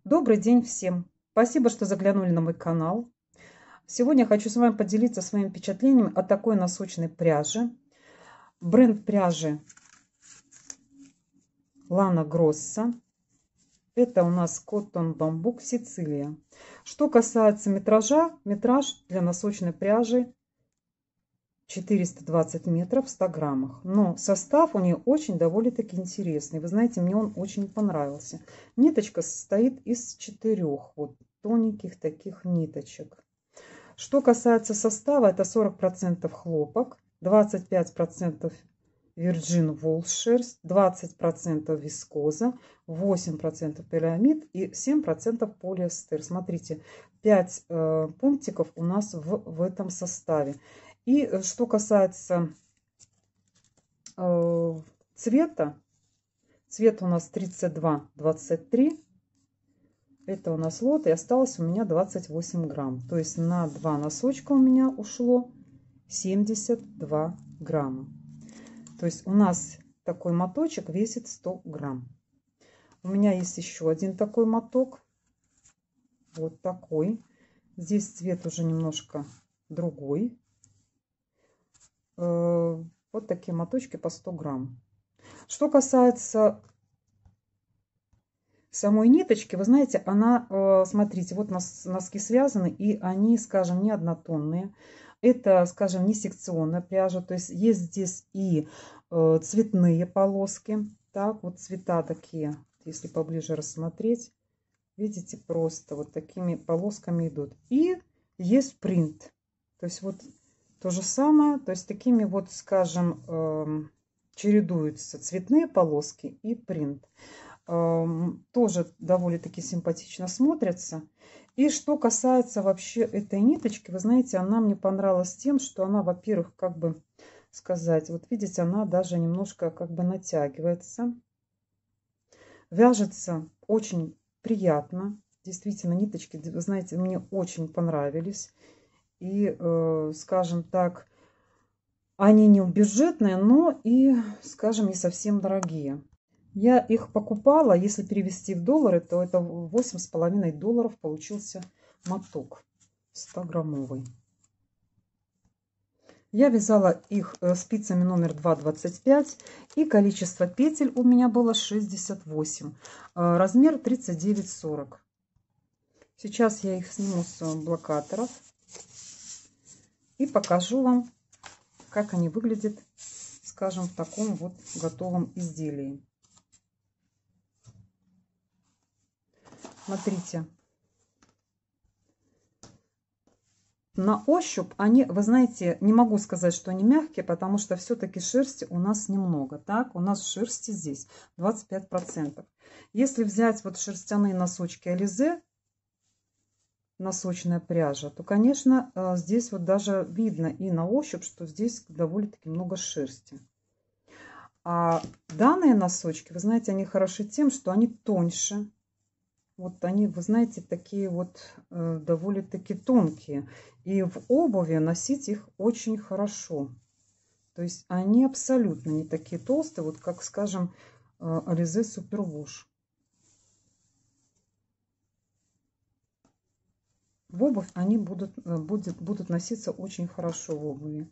Добрый день всем! Спасибо, что заглянули на мой канал. Сегодня я хочу с вами поделиться своими впечатлениями о такой носочной пряже. Бренд пряжи Lana Grossa. Это у нас Cotton Bamboo Сицилия. Что касается метража, метраж для носочной пряжи 420 метров в 100 граммах. Но состав у нее очень довольно-таки интересный. Вы знаете, мне он очень понравился. Ниточка состоит из 4 вот тоненьких таких ниточек. Что касается состава, это 40% хлопок, 25% Virgin Wool шерсть, 20% вискоза, 8% полиамид и 7% полиэстер. Смотрите, 5 пунктиков у нас в этом составе. И что касается цвета, цвет у нас 32-23. Это у нас лот, и осталось у меня 28 грамм. То есть на 2 носочка у меня ушло 72 грамма. То есть у нас такой моточек весит 100 грамм. У меня есть еще один такой моток. Вот такой. Здесь цвет уже немножко другой. Вот такие моточки по 100 грамм. Что касается самой ниточки, вы знаете, она, смотрите, вот носки связаны, и они, скажем, не однотонные. Это, скажем, не секционная пряжа, то есть есть здесь и цветные полоски. Так, вот цвета такие, если поближе рассмотреть, видите, просто вот такими полосками идут. И есть принт, то есть вот то же самое, то есть такими вот, скажем, чередуются цветные полоски и принт. Тоже довольно-таки симпатично смотрятся. И что касается вообще этой ниточки, вы знаете, она мне понравилась тем, что она, во-первых, как бы сказать, вот видите, она даже немножко как бы натягивается. Вяжется очень приятно. Действительно, ниточки, вы знаете, мне очень понравились. И, скажем так, они не бюджетные, но и, скажем, не совсем дорогие. Я их покупала, если перевести в доллары, то это 8,5 долларов получился моток 100-граммовый. Я вязала их спицами номер 2,25, и количество петель у меня было 68, размер 39-40. Сейчас я их сниму с блокаторов и покажу вам, как они выглядят, скажем, в таком вот готовом изделии. Смотрите. На ощупь они, вы знаете, не могу сказать, что они мягкие, потому что все-таки шерсти у нас немного. Так, у нас шерсти здесь 25%. Если взять вот шерстяные носочки Ализе, носочная пряжа, то, конечно, здесь вот даже видно и на ощупь, что здесь довольно-таки много шерсти. А данные носочки, вы знаете, они хороши тем, что они тоньше. Вот они, вы знаете, такие вот довольно-таки тонкие. И в обуви носить их очень хорошо. То есть они абсолютно не такие толстые, вот как, скажем, Alize Superwash. В обувь они будут носиться очень хорошо в обуви.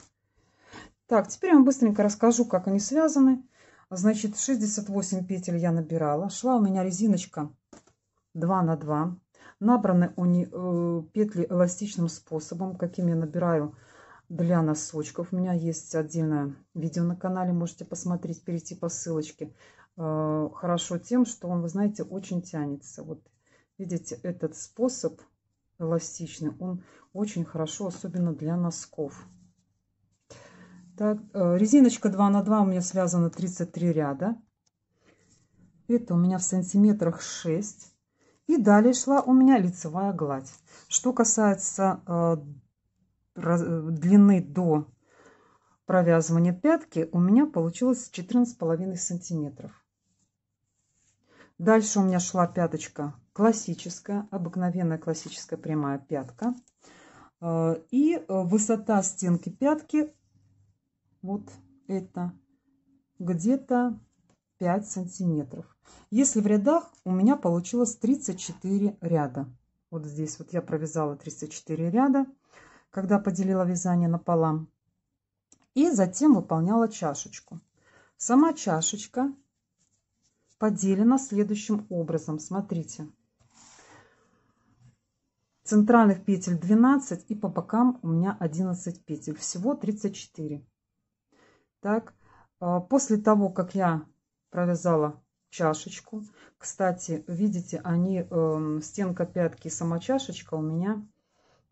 Так, теперь я вам быстренько расскажу, как они связаны. Значит, 68 петель я набирала. Шла у меня резиночка 2 на 2. Набраны петли эластичным способом, каким я набираю для носочков. У меня есть отдельное видео на канале, можете посмотреть, перейти по ссылочке. Хорошо тем, что он, вы знаете, очень тянется. Вот видите, этот способ эластичный, он очень хорошо, особенно для носков. Так, резиночка 2 на 2 у меня связана 33 ряда. Это у меня в сантиметрах 6. И далее шла у меня лицевая гладь. Что касается длины до провязывания пятки, у меня получилось 14,5 сантиметров. Дальше у меня шла пяточка классическая, обыкновенная классическая прямая пятка. И высота стенки пятки, вот это, где-то 5 сантиметров. Если в рядах, у меня получилось 34 ряда. Вот здесь вот я провязала 34 ряда, когда поделила вязание напополам. И затем выполняла чашечку. Сама чашечка поделена следующим образом. Смотрите. Центральных петель 12 и по бокам у меня 11 петель. Всего 34. Так, после того, как я провязала чашечку, кстати, видите, они, стенка пятки и сама чашечка у меня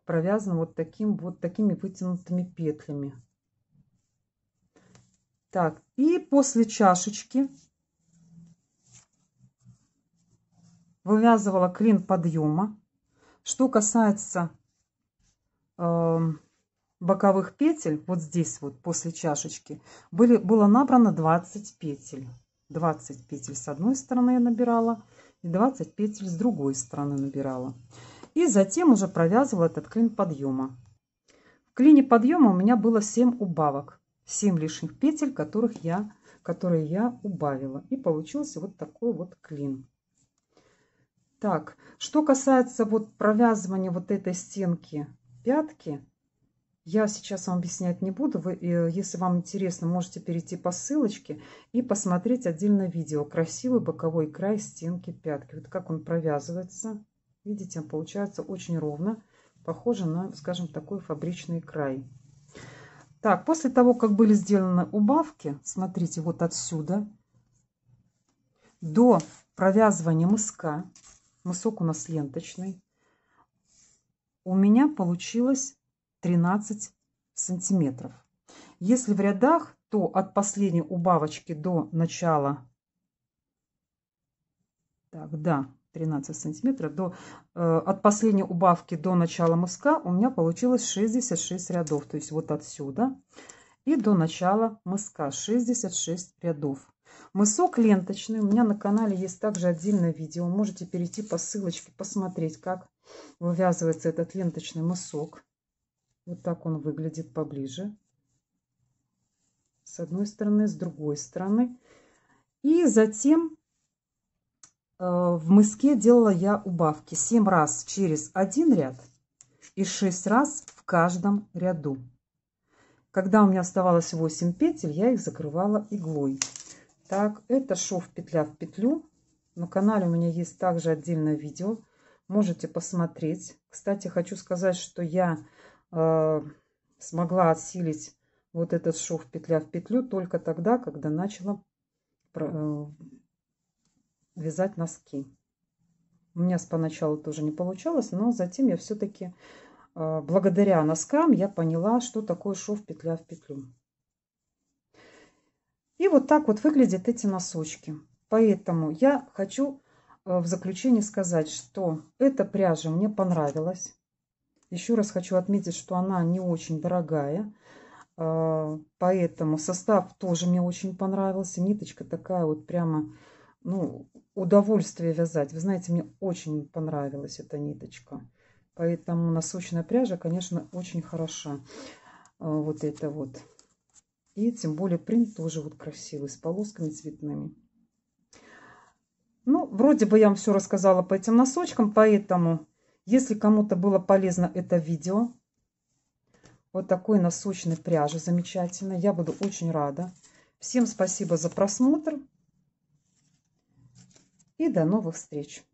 провязаны вот такими вытянутыми петлями. Так, и после чашечки вывязывала клин подъема. Что касается боковых петель, вот здесь вот после чашечки было набрано 20 петель. 20 петель с одной стороны я набирала и 20 петель с другой стороны набирала. И затем уже провязывала этот клин подъема. В клине подъема у меня было 7 убавок. 7 лишних петель, которые я убавила. И получился вот такой вот клин. Так, что касается вот провязывания вот этой стенки пятки, я сейчас вам объяснять не буду. Вы, если вам интересно, можете перейти по ссылочке и посмотреть отдельное видео. Красивый боковой край стенки пятки. Вот как он провязывается. Видите, он получается очень ровно. Похоже на, скажем, такой фабричный край. Так, после того, как были сделаны убавки, смотрите, вот отсюда до провязывания мыска, мысок у нас ленточный, у меня получилось 13 сантиметров. Если в рядах, то от последней убавочки до начала, так, да, 13 сантиметров, от последней убавки до начала мыска у меня получилось 66 рядов. То есть вот отсюда и до начала мыска 66 рядов. Мысок ленточный. У меня на канале есть также отдельное видео. Можете перейти по ссылочке, посмотреть, как вывязывается этот ленточный мысок. Вот так он выглядит поближе. С одной стороны, с другой стороны. И затем в мыске делала я убавки 7 раз через один ряд и 6 раз в каждом ряду. Когда у меня оставалось 8 петель, я их закрывала иглой. Так, это шов петля в петлю. На канале у меня есть также отдельное видео. Можете посмотреть. Кстати, хочу сказать, что я смогла осилить вот этот шов петля в петлю только тогда, когда начала вязать носки. У меня поначалу тоже не получалось, но затем я все-таки, благодаря носкам, я поняла, что такое шов петля в петлю. И вот так вот выглядят эти носочки. Поэтому я хочу в заключение сказать, что эта пряжа мне понравилась. Еще раз хочу отметить, что она не очень дорогая. Поэтому состав тоже мне очень понравился. Ниточка такая вот прямо, ну, удовольствие вязать. Вы знаете, мне очень понравилась эта ниточка. Поэтому носочная пряжа, конечно, очень хороша. Вот это вот. И тем более принт тоже вот красивый, с полосками цветными. Ну, вроде бы я вам все рассказала по этим носочкам. Поэтому, если кому-то было полезно это видео, вот такой носочной пряжи замечательной, я буду очень рада. Всем спасибо за просмотр. И до новых встреч!